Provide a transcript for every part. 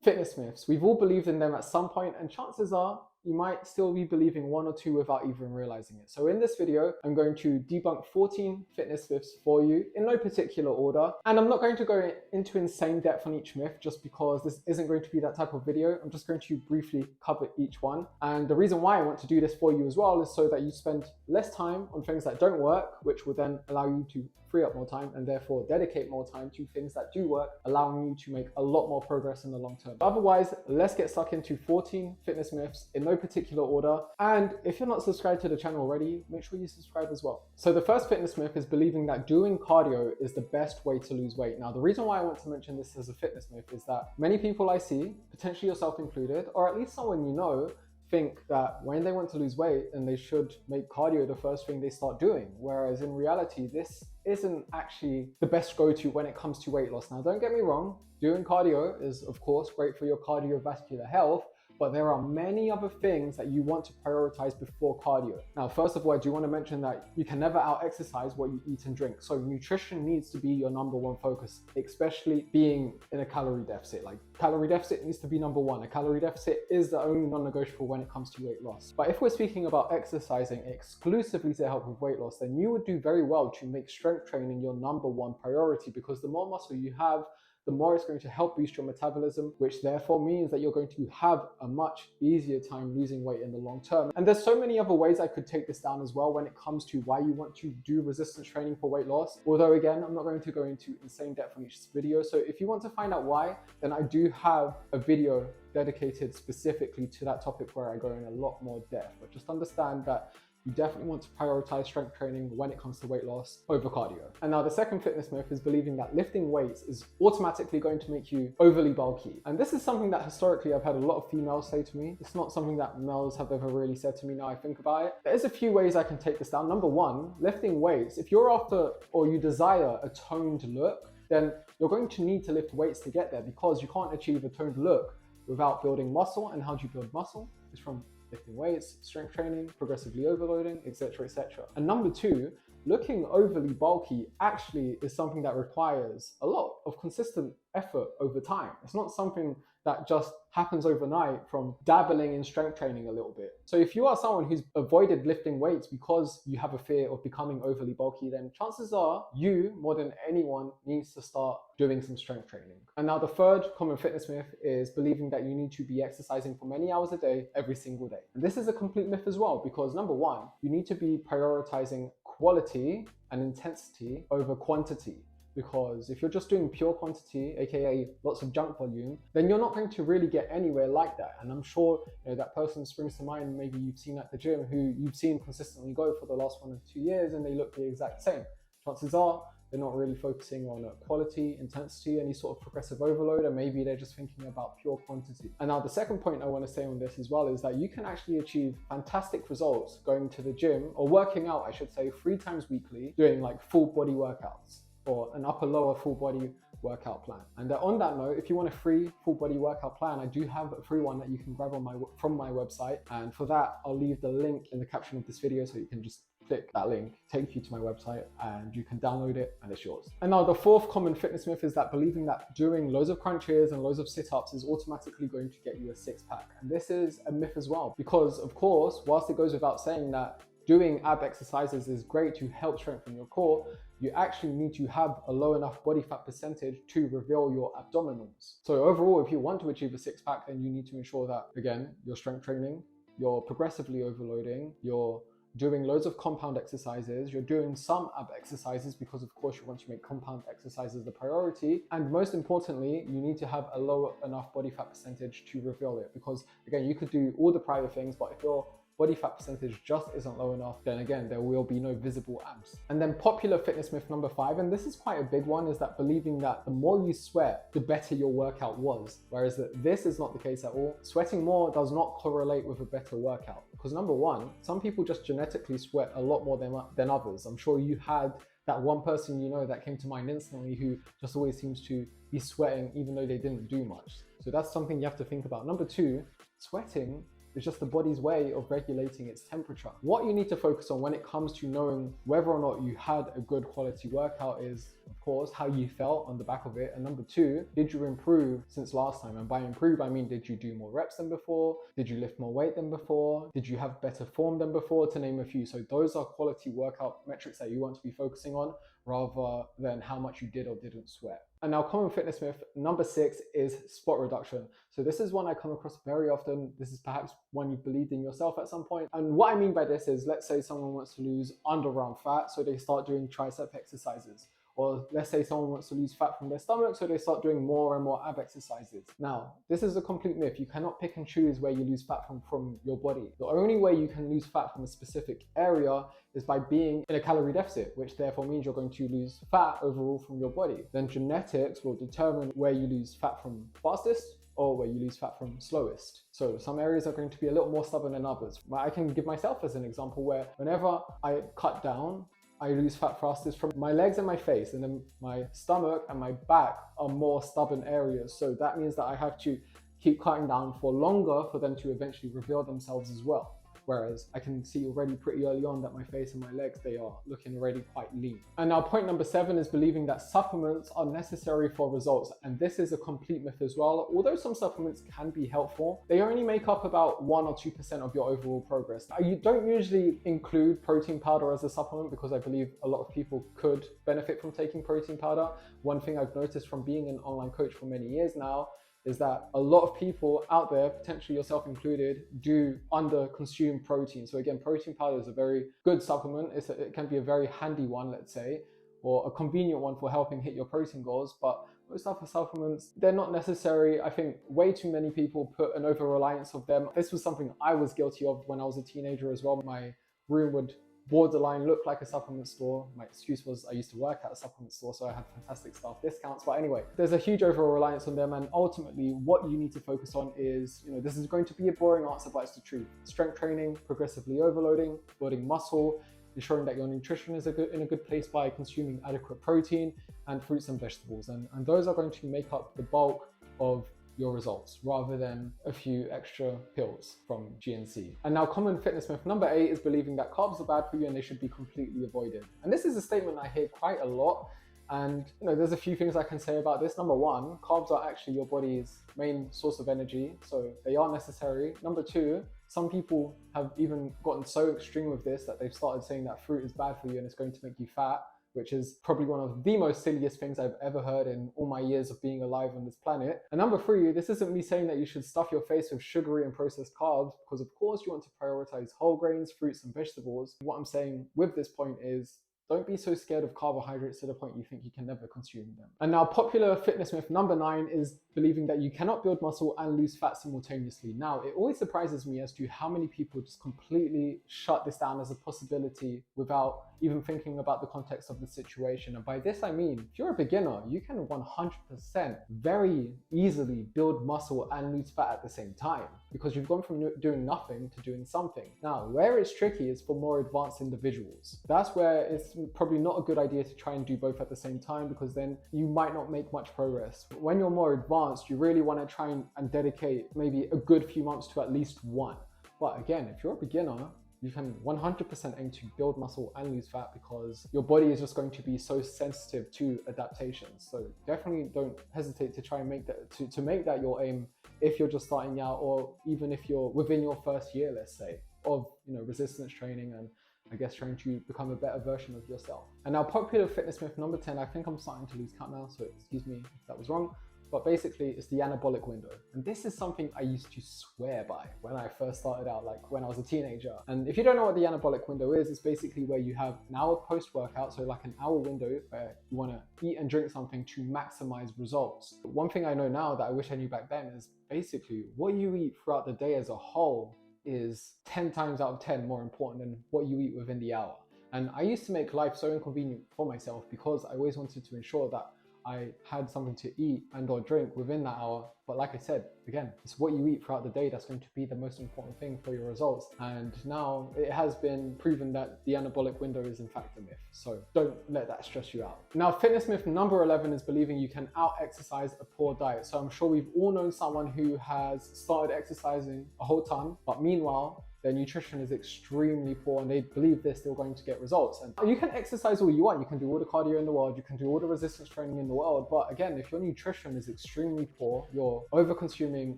Fitness myths. We've all believed in them at some point, and chances are you might still be believing one or two without even realizing it. So in this video, I'm going to debunk 14 fitness myths for you in no particular order. And I'm not going to go into insane depth on each myth just because this isn't going to be that type of video. I'm just going to briefly cover each one. And the reason why I want to do this for you as well is so that you spend less time on things that don't work, which will then allow you to free up more time and therefore dedicate more time to things that do work, allowing you to make a lot more progress in the long term. Otherwise, let's get stuck into 14 fitness myths in no particular order. And if you're not subscribed to the channel already, make sure you subscribe as well. So the first fitness myth is believing that doing cardio is the best way to lose weight. Now, the reason why I want to mention this as a fitness myth is that many people I see, potentially yourself included, or at least someone you know, think that when they want to lose weight, then they should make cardio the first thing they start doing. Whereas in reality, this isn't actually the best go-to when it comes to weight loss. Now, don't get me wrong, doing cardio is of course great for your cardiovascular health, but there are many other things that you want to prioritize before cardio. Now, first of all, I do want to mention that you can never out-exercise what you eat and drink. So nutrition needs to be your number one focus, especially being in a calorie deficit. Like, calorie deficit needs to be number one. A calorie deficit is the only non-negotiable when it comes to weight loss. But if we're speaking about exercising exclusively to help with weight loss, then you would do very well to make strength training your number one priority, because the more muscle you have, the more it's going to help boost your metabolism, which therefore means that you're going to have a much easier time losing weight in the long term. And there's so many other ways I could take this down as well when it comes to why you want to do resistance training for weight loss. Although again, I'm not going to go into insane depth on each video. So if you want to find out why, then I do have a video dedicated specifically to that topic where I go in a lot more depth. But just understand that you definitely want to prioritize strength training when it comes to weight loss over cardio. And now the second fitness myth is believing that lifting weights is automatically going to make you overly bulky. And this is something that historically I've had a lot of females say to me. It's not something that males have ever really said to me now I think about it. There's a few ways I can take this down. Number one, lifting weights. If you're after or you desire a toned look, then you're going to need to lift weights to get there, because you can't achieve a toned look without building muscle. And how do you build muscle? It's from lifting weights, strength training, progressively overloading, etc., etc. And number two, looking overly bulky actually is something that requires a lot of consistent effort over time. It's not something that just happens overnight from dabbling in strength training a little bit. So if you are someone who's avoided lifting weights because you have a fear of becoming overly bulky, then chances are you, more than anyone, needs to start doing some strength training. And now the third common fitness myth is believing that you need to be exercising for many hours a day, every single day. And this is a complete myth as well, because number one, you need to be prioritizing quality and intensity over quantity. Because if you're just doing pure quantity, aka lots of junk volume, then you're not going to really get anywhere like that. And I'm sure that person springs to mind, maybe you've seen at the gym, who you've seen consistently go for the last 1 or 2 years, and they look the exact same. Chances are they're not really focusing on quality, intensity, any sort of progressive overload, and maybe they're just thinking about pure quantity. And now the second point I want to say on this as well is that you can actually achieve fantastic results going to the gym, or working out, I should say, 3 times weekly, doing like full body workouts, or an upper lower full body workout plan. And on that note, if you want a free full body workout plan, I do have a free one that you can grab on from my website. And for that, I'll leave the link in the caption of this video, so you can just click that link, take you to my website, and you can download it and it's yours. And now the fourth common fitness myth is that believing that doing loads of crunches and loads of sit-ups is automatically going to get you a six-pack. And this is a myth as well, because of course, whilst it goes without saying that doing ab exercises is great to help strengthen your core, you actually need to have a low enough body fat percentage to reveal your abdominals. So overall, if you want to achieve a six-pack, then you need to ensure that, again, you're strength training, you're progressively overloading, you're doing loads of compound exercises, you're doing some ab exercises, because of course you want to make compound exercises the priority, and most importantly, you need to have a low enough body fat percentage to reveal it. Because again, you could do all the prior things, but if your body fat percentage just isn't low enough, then again, there will be no visible abs. And then popular fitness myth number 5, and this is quite a big one, is that believing that the more you sweat, the better your workout was. Whereas this is not the case at all. Sweating more does not correlate with a better workout. Because number one, some people just genetically sweat a lot more than others. I'm sure you had that one person you know that came to mind instantly who just always seems to be sweating even though they didn't do much. So that's something you have to think about. Number two, sweating It's just the body's way of regulating its temperature. What you need to focus on when it comes to knowing whether or not you had a good quality workout is, of course, how you felt on the back of it. And number two, did you improve since last time? And by improve, I mean, did you do more reps than before? Did you lift more weight than before? Did you have better form than before, to name a few? So those are quality workout metrics that you want to be focusing on, rather than how much you did or didn't sweat. And now, common fitness myth number 6 is spot reduction. So this is one I come across very often. This is perhaps one you've believed in yourself at some point. And what I mean by this is, let's say someone wants to lose underarm fat, so they start doing tricep exercises. Or let's say someone wants to lose fat from their stomach, so they start doing more and more ab exercises. Now, this is a complete myth. You cannot pick and choose where you lose fat from your body. The only way you can lose fat from a specific area is by being in a calorie deficit, which therefore means you're going to lose fat overall from your body. Then genetics will determine where you lose fat from fastest or where you lose fat from slowest. So some areas are going to be a little more stubborn than others. I can give myself as an example where whenever I cut down, I lose fat fastest from my legs and my face, and then my stomach and my back are more stubborn areas. So that means that I have to keep cutting down for longer for them to eventually reveal themselves as well. Whereas I can see already pretty early on that my face and my legs, they are looking already quite lean. And now point number 7 is believing that supplements are necessary for results. And this is a complete myth as well. Although some supplements can be helpful, they only make up about 1 or 2% of your overall progress. Now, you don't usually include protein powder as a supplement because I believe a lot of people could benefit from taking protein powder. One thing I've noticed from being an online coach for many years now is that a lot of people out there, potentially yourself included, do under consume protein. So again, protein powder is a very good supplement. It can be a very handy one, let's say, or a convenient one for helping hit your protein goals. But most other supplements, they're not necessary. I think way too many people put an over-reliance of them. This was something I was guilty of when I was a teenager as well. My room would borderline look like a supplement store. My excuse was I used to work at a supplement store, so I had fantastic staff discounts. But anyway, there's a huge overall reliance on them, and ultimately what you need to focus on is, this is going to be a boring answer, but it's the truth. Strength training, progressively overloading, building muscle, ensuring that your nutrition is in a good place by consuming adequate protein and fruits and vegetables. And those are going to make up the bulk of your results, rather than a few extra pills from GNC. And now common fitness myth number 8 is believing that carbs are bad for you and they should be completely avoided. And this is a statement I hear quite a lot. And there's a few things I can say about this. Number 1, carbs are actually your body's main source of energy, so they are necessary. Number 2, some people have even gotten so extreme with this that they've started saying that fruit is bad for you and it's going to make you fat, which is probably one of the most silliest things I've ever heard in all my years of being alive on this planet. And number 3, this isn't me saying that you should stuff your face with sugary and processed carbs, because of course you want to prioritize whole grains, fruits and vegetables. What I'm saying with this point is, don't be so scared of carbohydrates to the point you think you can never consume them. And now popular fitness myth number 9 is believing that you cannot build muscle and lose fat simultaneously. Now, it always surprises me as to how many people just completely shut this down as a possibility without even thinking about the context of the situation. And by this I mean, if you're a beginner, you can 100% very easily build muscle and lose fat at the same time, because you've gone from doing nothing to doing something. Now, where it's tricky is for more advanced individuals. That's where it's probably not a good idea to try and do both at the same time, because then you might not make much progress. When you're more advanced, you really want to try and dedicate maybe a good few months to at least one. But again, if you're a beginner, you can 100% aim to build muscle and lose fat, because your body is just going to be so sensitive to adaptations. So definitely don't hesitate to try and make that to make that your aim if you're just starting out, or even if you're within your first year, let's say, of resistance training and I guess trying to become a better version of yourself. And now popular fitness myth number 10, I think I'm starting to lose count now, so excuse me if that was wrong. But basically, it's the anabolic window. And this is something I used to swear by when I first started out, like when I was a teenager. And if you don't know what the anabolic window is, it's basically where you have an hour post-workout, so like an hour window where you want to eat and drink something to maximize results. But one thing I know now that I wish I knew back then is basically what you eat throughout the day as a whole is 10 times out of 10 more important than what you eat within the hour. And I used to make life so inconvenient for myself because I always wanted to ensure that I had something to eat and or drink within that hour. But like I said, again, it's what you eat throughout the day that's going to be the most important thing for your results. And now it has been proven that the anabolic window is in fact a myth. So don't let that stress you out. Now, fitness myth number 11 is believing you can out-exercise a poor diet. So I'm sure we've all known someone who has started exercising a whole ton, but meanwhile, their nutrition is extremely poor and they believe they're still going to get results. And you can exercise all you want, you can do all the cardio in the world, you can do all the resistance training in the world, but again, if your nutrition is extremely poor, you're over consuming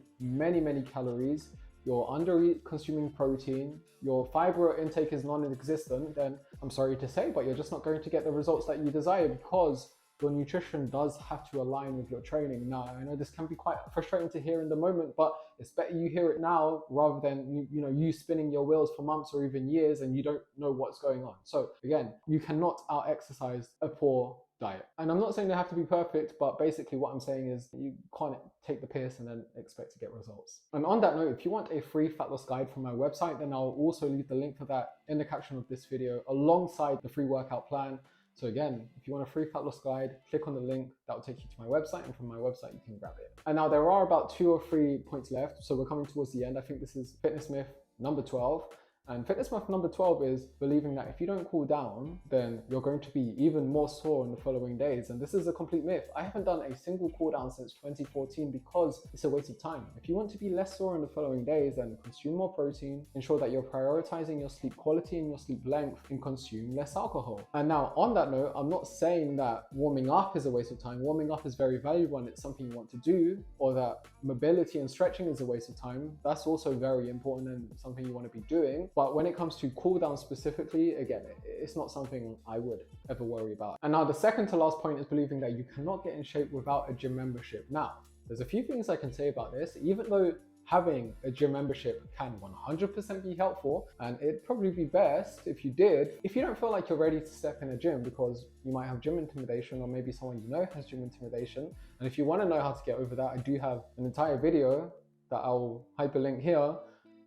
many calories, you're under consuming protein, your fiber intake is non-existent, then I'm sorry to say, but you're just not going to get the results that you desire, because your nutrition does have to align with your training. Now, I know this can be quite frustrating to hear in the moment, but it's better you hear it now rather than you spinning your wheels for months or even years and you don't know what's going on. So again, you cannot out-exercise a poor diet. And I'm not saying they have to be perfect, but basically what I'm saying is you can't take the piss and then expect to get results. And on that note, if you want a free fat loss guide from my website, then I'll also leave the link for that in the caption of this video alongside the free workout plan. So again, if you want a free fat loss guide, click on the link, that will take you to my website, and from my website you can grab it. And now there are about 2 or 3 points left, so we're coming towards the end. I think this is fitness myth number 12. And fitness myth number 12 is believing that if you don't cool down, then you're going to be even more sore in the following days. And this is a complete myth. I haven't done a single cool down since 2014 because it's a waste of time. If you want to be less sore in the following days, then consume more protein, ensure that you're prioritizing your sleep quality and your sleep length, and consume less alcohol. And now on that note, I'm not saying that warming up is a waste of time. Warming up is very valuable and it's something you want to do, or that mobility and stretching is a waste of time. That's also very important and something you want to be doing. But when it comes to cool down specifically, again, it's not something I would ever worry about. And now the second to last point is believing that you cannot get in shape without a gym membership. Now, there's a few things I can say about this. Even though having a gym membership can 100% be helpful, and it'd probably be best if you did, if you don't feel like you're ready to step in a gym because you might have gym intimidation, or maybe someone you know has gym intimidation. And if you want to know how to get over that, I do have an entire video that I'll hyperlink here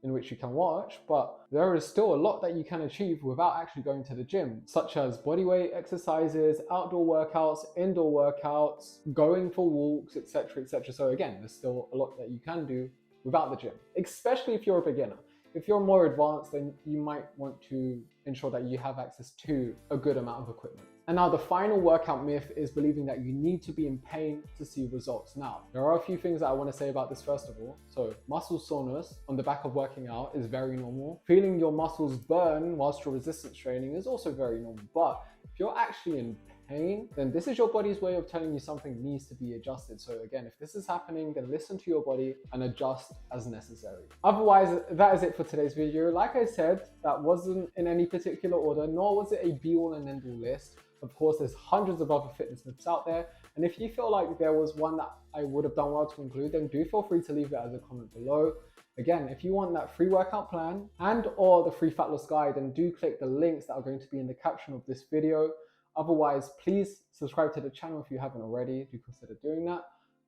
in which you can watch, but there is still a lot that you can achieve without actually going to the gym, such as bodyweight exercises, outdoor workouts, indoor workouts, going for walks, etc. So again, there's still a lot that you can do without the gym, especially if you're a beginner. If you're more advanced, then you might want to ensure that you have access to a good amount of equipment. And now the final workout myth is believing that you need to be in pain to see results. Now, there are a few things that I want to say about this first of all. So muscle soreness on the back of working out is very normal. Feeling your muscles burn whilst you're resistance training is also very normal. But if you're actually in pain, then this is your body's way of telling you something needs to be adjusted. So again, if this is happening, then listen to your body and adjust as necessary. Otherwise, that is it for today's video. Like I said, that wasn't in any particular order, nor was it a be-all and end-all list. Of course, there's hundreds of other fitness myths out there. And if you feel like there was one that I would have done well to include, then do feel free to leave it as a comment below. Again, if you want that free workout plan and or the free fat loss guide, then do click the links that are going to be in the caption of this video. Otherwise, please subscribe to the channel if you haven't already. Do consider doing that.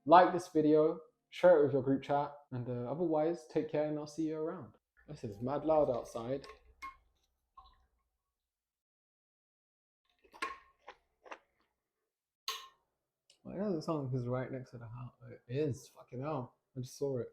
Like this video, share it with your group chat, and otherwise, take care and I'll see you around. This is mad loud outside. Well, it doesn't sound like it's right next to the house. It is, fucking hell. I just saw it.